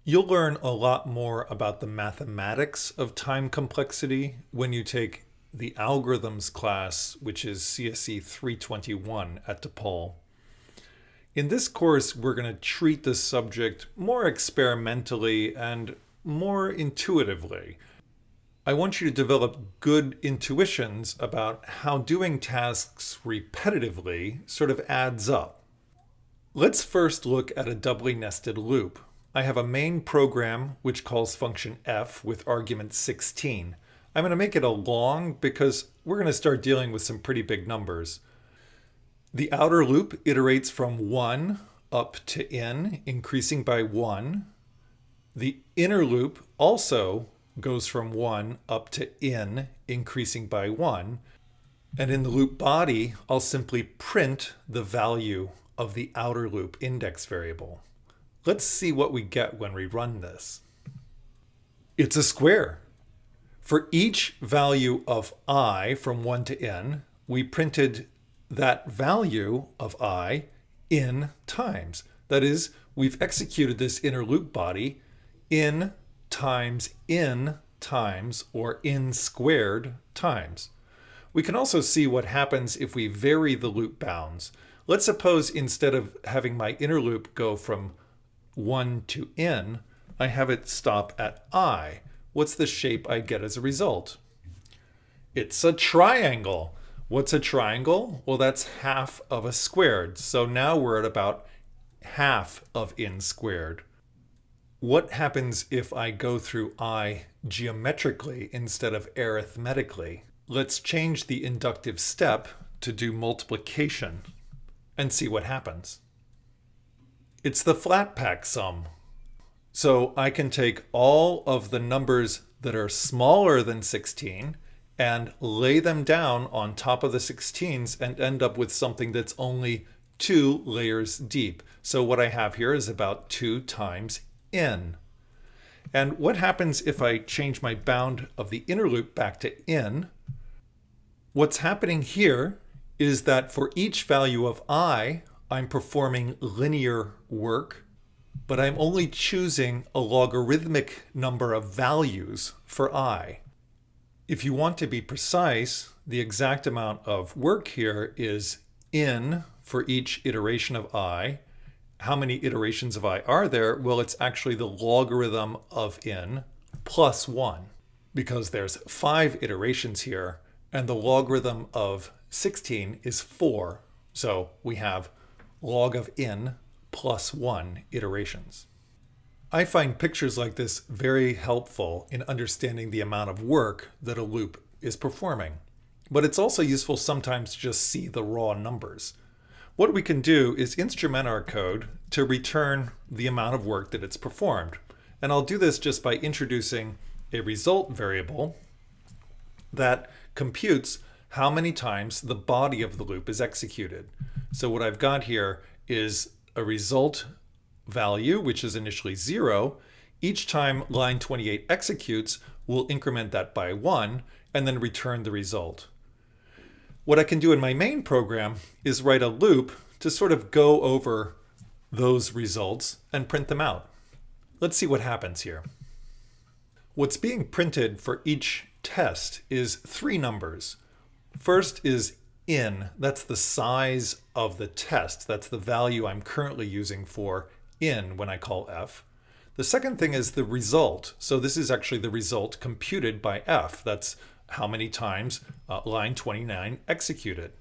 You'll learn a lot more about the mathematics of time complexity when you take the algorithms class, which is CSE 321 at DePaul. In this course, we're going to treat the subject more experimentally and more intuitively. I want you to develop good intuitions about how doing tasks repetitively sort of adds up. Let's first look at a doubly nested loop. I have a main program which calls function f with argument 16. I'm going to make it a long because we're going to start dealing with some pretty big numbers. The outer loop iterates from 1 up to n, increasing by 1. The inner loop also goes from 1 up to n, increasing by 1. And in the loop body, I'll simply print the value of the outer loop index variable. Let's see what we get when we run this. It's a square. For each value of I from 1 to n, we printed that value of I in times. That is, we've executed this inner loop body in times n times, or n squared times. We can also see what happens if we vary the loop bounds. Let's suppose instead of having my inner loop go from 1 to n, I have it stop at I. What's the shape I get as a result? It's a triangle. What's a triangle? Well, that's half of a squared. So now we're at about half of n squared. What happens if I go through I geometrically instead of arithmetically? Let's change the inductive step to do multiplication and see what happens. It's the flat pack sum. So I can take all of the numbers that are smaller than 16 and lay them down on top of the 16s and end up with something that's only 2 layers deep. So what I have here is about 2 times n. And what happens if I change my bound of the inner loop back to n? What's happening here is that for each value of I, I'm performing linear work, but I'm only choosing a logarithmic number of values for I. If you want to be precise, the exact amount of work here is n for each iteration of I. How many iterations of I are there? Well, it's actually the logarithm of n plus 1, because there's 5 iterations here, and the logarithm of 16 is 4. So we have log of n plus 1 iterations. I find pictures like this very helpful in understanding the amount of work that a loop is performing. But it's also useful sometimes to just see the raw numbers. What we can do is instrument our code to return the amount of work that it's performed. And I'll do this just by introducing a result variable that computes how many times the body of the loop is executed. So what I've got here is a result value, which is initially 0. Each time line 28 executes, we'll increment that by 1 and then return the result. What I can do in my main program is write a loop to sort of go over those results and print them out. Let's see what happens here. What's being printed for each test is 3 numbers. First is n, that's the size of the test. That's the value I'm currently using for n when I call f. The second thing is the result. So this is actually the result computed by f. That's how many times line 29 executed.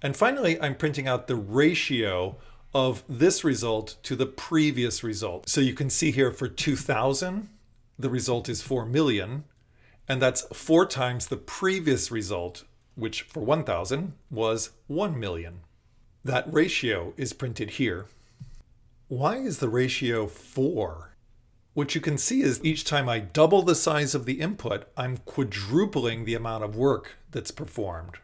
And finally, I'm printing out the ratio of this result to the previous result. So you can see here for 2000, the result is 4 million, and that's 4 times the previous result, which for 1000 was 1 million. That ratio is printed here. Why is the ratio 4? What you can see is each time I double the size of the input, I'm quadrupling the amount of work that's performed.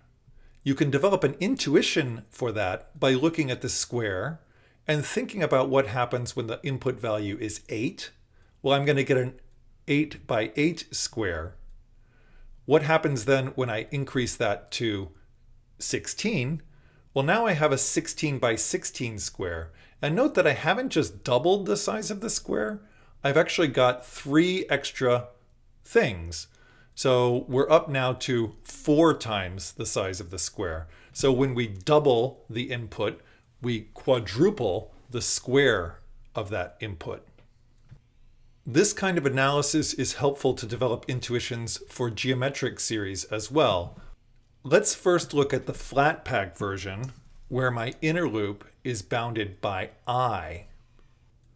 You can develop an intuition for that by looking at the square and thinking about what happens when the input value is 8. Well, I'm going to get an 8 by 8 square. What happens then when I increase that to 16? Well, now I have a 16 by 16 square. And note that I haven't just doubled the size of the square, I've actually got 3 extra things. So we're up now to 4 times the size of the square. So when we double the input, we quadruple the square of that input. This kind of analysis is helpful to develop intuitions for geometric series as well. Let's first look at the flat pack version, where my inner loop is bounded by I.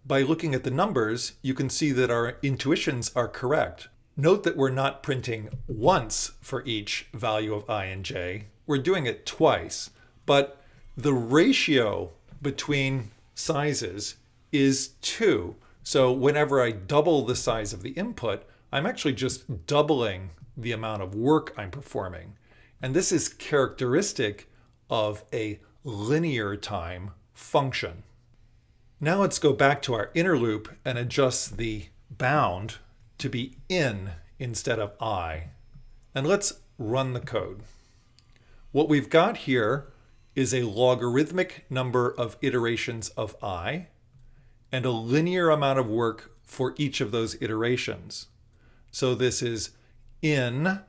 By looking at the numbers, you can see that our intuitions are correct. Note that we're not printing once for each value of I and j. We're doing it twice, but the ratio between sizes is 2. So whenever I double the size of the input, I'm actually just doubling the amount of work I'm performing. And this is characteristic of a linear time function. Now let's go back to our inner loop and adjust the bound to be in instead of I. And let's run the code. What we've got here is a logarithmic number of iterations of I and a linear amount of work for each of those iterations. So this is in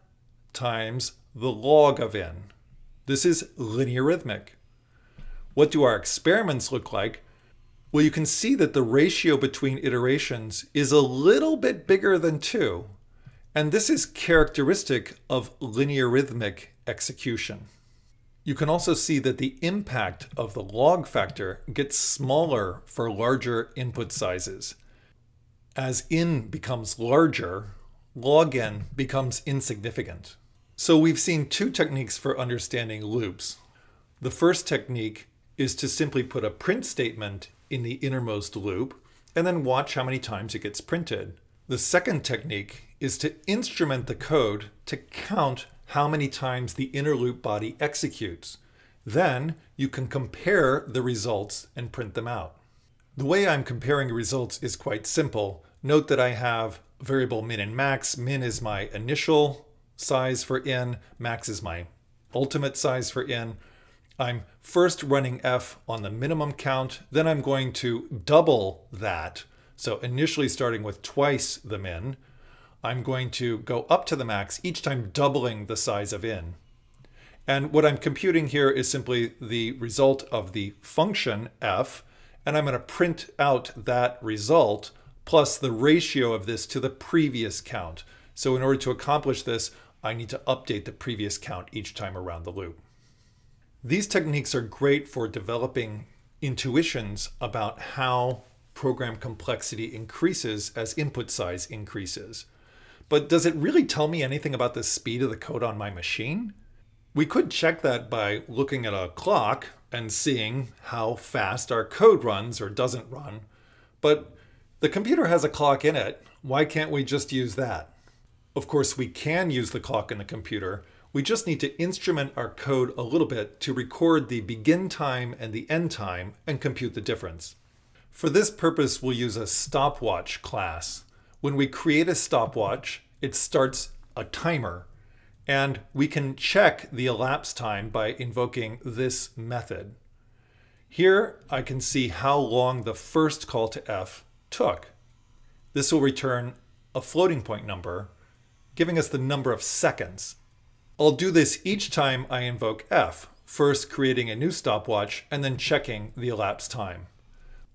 times the log of n. This is linearithmic. What do our experiments look like? Well, you can see that the ratio between iterations is a little bit bigger than 2. And this is characteristic of linearithmic execution. You can also see that the impact of the log factor gets smaller for larger input sizes. As n becomes larger, log n becomes insignificant. So we've seen 2 techniques for understanding loops. The first technique is to simply put a print statement in the innermost loop and then watch how many times it gets printed. The second technique is to instrument the code to count how many times the inner loop body executes. Then you can compare the results and print them out. The way I'm comparing results is quite simple. Note that I have variable min and max. Min is my initial size for n, max is my ultimate size for n. I'm first running f on the minimum count, then I'm going to double that. So initially starting with twice the min, I'm going to go up to the max, each time doubling the size of n. And what I'm computing here is simply the result of the function f, and I'm going to print out that result plus the ratio of this to the previous count. So in order to accomplish this, I need to update the previous count each time around the loop. These techniques are great for developing intuitions about how program complexity increases as input size increases. But does it really tell me anything about the speed of the code on my machine? We could check that by looking at a clock and seeing how fast our code runs or doesn't run. But the computer has a clock in it. Why can't we just use that? Of course, we can use the clock in the computer. We just need to instrument our code a little bit to record the begin time and the end time and compute the difference. For this purpose, we'll use a stopwatch class. When we create a stopwatch, it starts a timer, and we can check the elapsed time by invoking this method. Here, I can see how long the first call to f took. This will return a floating point number, giving us the number of seconds. I'll do this each time I invoke f, first creating a new stopwatch and then checking the elapsed time.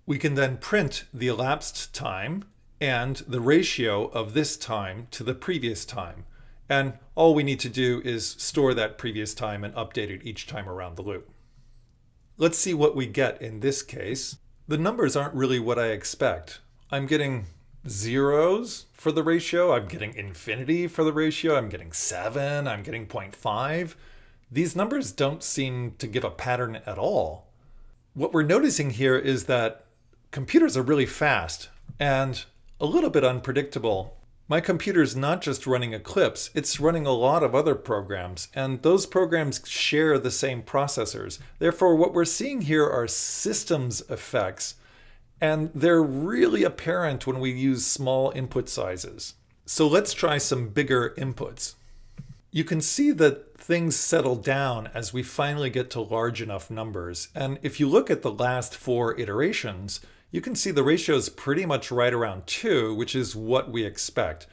We can then print the elapsed time and the ratio of this time to the previous time. And all we need to do is store that previous time and update it each time around the loop. Let's see what we get in this case. The numbers aren't really what I expect. I'm getting zeros for the ratio, I'm getting infinity for the ratio, I'm getting 7, I'm getting 0.5. These numbers don't seem to give a pattern at all. What we're noticing here is that computers are really fast and a little bit unpredictable. My computer's not just running Eclipse, it's running a lot of other programs, and those programs share the same processors. Therefore, what we're seeing here are systems effects, and they're really apparent when we use small input sizes. So let's try some bigger inputs. You can see that things settle down as we finally get to large enough numbers. And if you look at the last 4 iterations, you can see the ratio is pretty much right around 2, which is what we expect.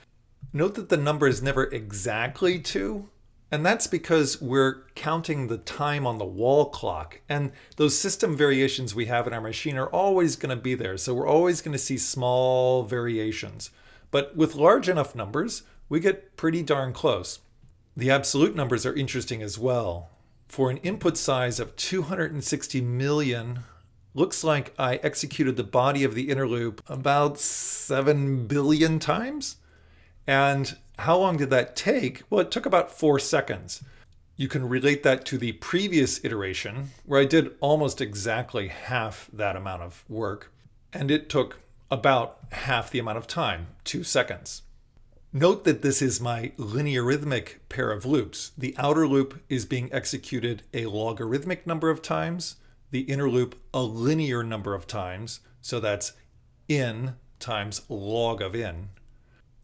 Note that the number is never exactly 2, and that's because we're counting the time on the wall clock. And those system variations we have in our machine are always going to be there, so we're always going to see small variations. But with large enough numbers, we get pretty darn close. The absolute numbers are interesting as well. For an input size of 260 million, looks like I executed the body of the inner loop about 7 billion times. And how long did that take? Well, it took about 4 seconds. You can relate that to the previous iteration, where I did almost exactly half that amount of work, and it took about half the amount of time, 2 seconds. Note that this is my linearithmic pair of loops. The outer loop is being executed a logarithmic number of times, the inner loop a linear number of times, so that's in times log of in.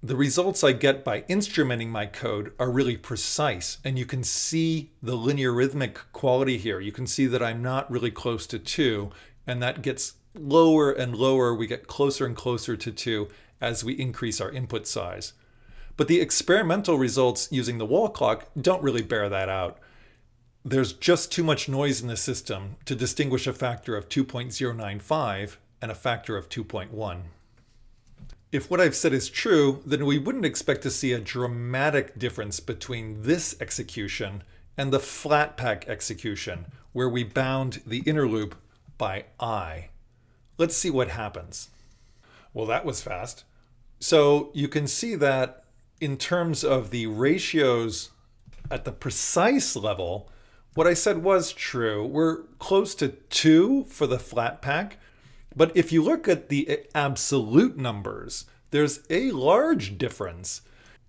The results I get by instrumenting my code are really precise, and you can see the linearithmic quality here. You can see that I'm not really close to 2, and that gets lower and lower. We get closer and closer to 2 as we increase our input size. But the experimental results using the wall clock don't really bear that out. There's just too much noise in the system to distinguish a factor of 2.095 and a factor of 2.1. If what I've said is true, then we wouldn't expect to see a dramatic difference between this execution and the flat pack execution, where we bound the inner loop by I. Let's see what happens. Well, that was fast. So you can see that in terms of the ratios at the precise level, what I said was true. We're close to 2 for the flat pack. But if you look at the absolute numbers, there's a large difference.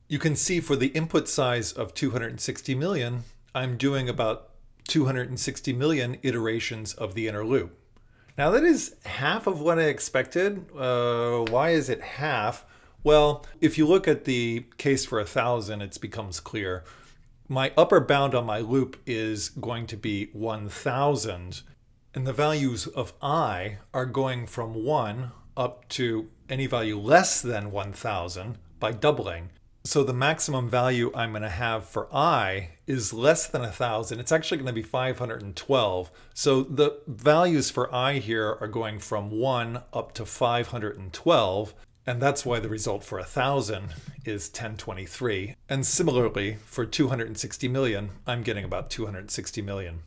You can see for the input size of 260 million, I'm doing about 260 million iterations of the inner loop. Now that is half of what I expected. Why is it half? Well, if you look at the case for 1,000, it becomes clear. My upper bound on my loop is going to be 1,000. And the values of I are going from 1 up to any value less than 1,000 by doubling. So the maximum value I'm going to have for I is less than 1,000. It's actually going to be 512. So the values for I here are going from 1 up to 512. And that's why the result for 1,000 is 1023. And similarly, for 260 million, I'm getting about 260 million.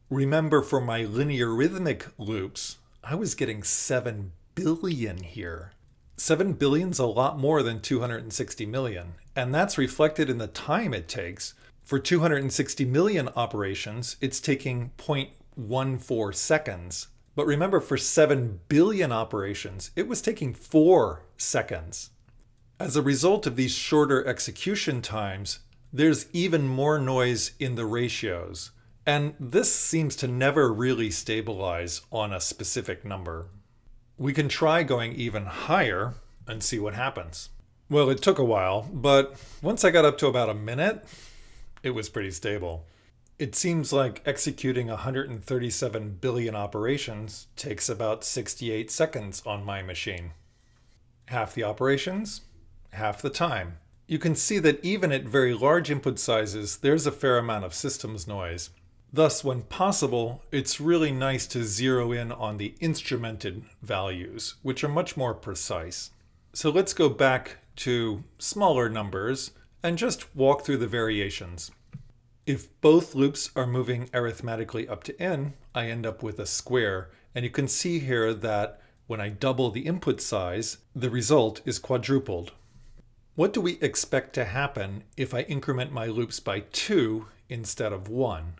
Remember, for my linearithmic loops, I was getting 7 billion here. 7 billion's a lot more than 260 million, and that's reflected in the time it takes. For 260 million operations, it's taking 0.14 seconds. But remember, for 7 billion operations, it was taking 4 seconds. As a result of these shorter execution times, there's even more noise in the ratios. And this seems to never really stabilize on a specific number. We can try going even higher and see what happens. Well, it took a while, but once I got up to about a minute, it was pretty stable. It seems like executing 137 billion operations takes about 68 seconds on my machine. Half the operations, half the time. You can see that even at very large input sizes, there's a fair amount of systems noise. Thus, when possible, it's really nice to zero in on the instrumented values, which are much more precise. So let's go back to smaller numbers and just walk through the variations. If both loops are moving arithmetically up to n, I end up with a square. And you can see here that when I double the input size, the result is quadrupled. What do we expect to happen if I increment my loops by 2 instead of 1?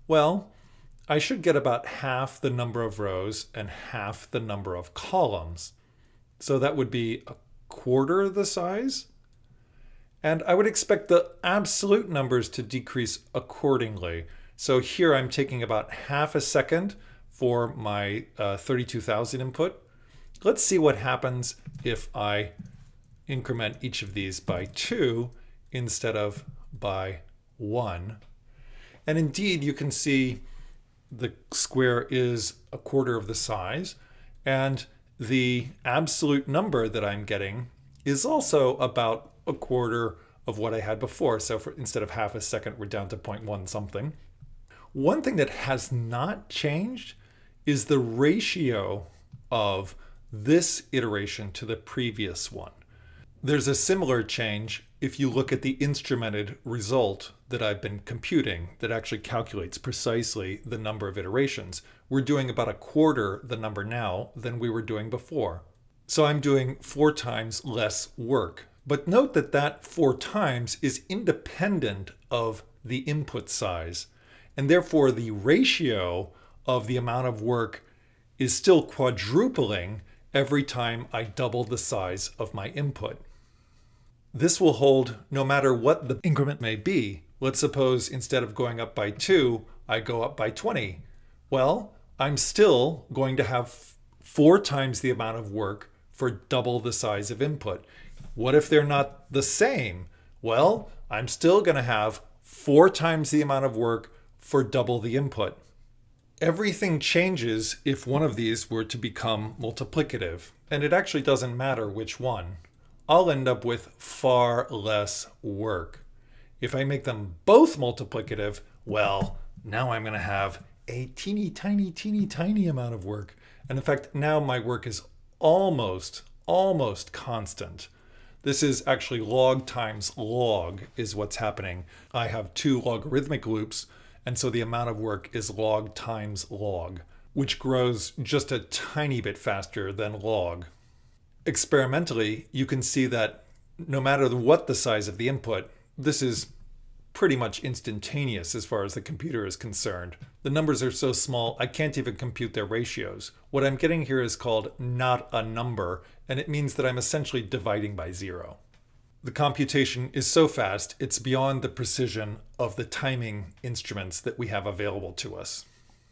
Well, I should get about half the number of rows and half the number of columns. So that would be a quarter the size. And I would expect the absolute numbers to decrease accordingly. So here I'm taking about half a second for my 32,000 input. Let's see what happens if I increment each of these by 2 instead of by 1. And indeed, you can see the square is a quarter of the size. And the absolute number that I'm getting is also about a quarter of what I had before. So instead of half a second, we're down to 0.1 something. One thing that has not changed is the ratio of this iteration to the previous one. There's a similar change if you look at the instrumented result that I've been computing that actually calculates precisely the number of iterations. We're doing about a quarter the number now than we were doing before. So I'm doing 4 times less work. But note that that 4 times is independent of the input size. And therefore, the ratio of the amount of work is still quadrupling every time I double the size of my input. This will hold no matter what the increment may be. Let's suppose instead of going up by 2, I go up by 20. Well, I'm still going to have 4 times the amount of work for double the size of input. What if they're not the same? Well, I'm still going to have 4 times the amount of work for double the input. Everything changes if one of these were to become multiplicative, and it actually doesn't matter which one. I'll end up with far less work. If I make them both multiplicative, well, now I'm going to have a teeny tiny amount of work. And in fact, now my work is almost constant. This is actually log times log is what's happening. I have 2 logarithmic loops, and so the amount of work is log times log, which grows just a tiny bit faster than log. Experimentally, you can see that no matter what the size of the input, this is pretty much instantaneous as far as the computer is concerned. The numbers are so small, I can't even compute their ratios. What I'm getting here is called not a number, and it means that I'm essentially dividing by 0. The computation is so fast, it's beyond the precision of the timing instruments that we have available to us.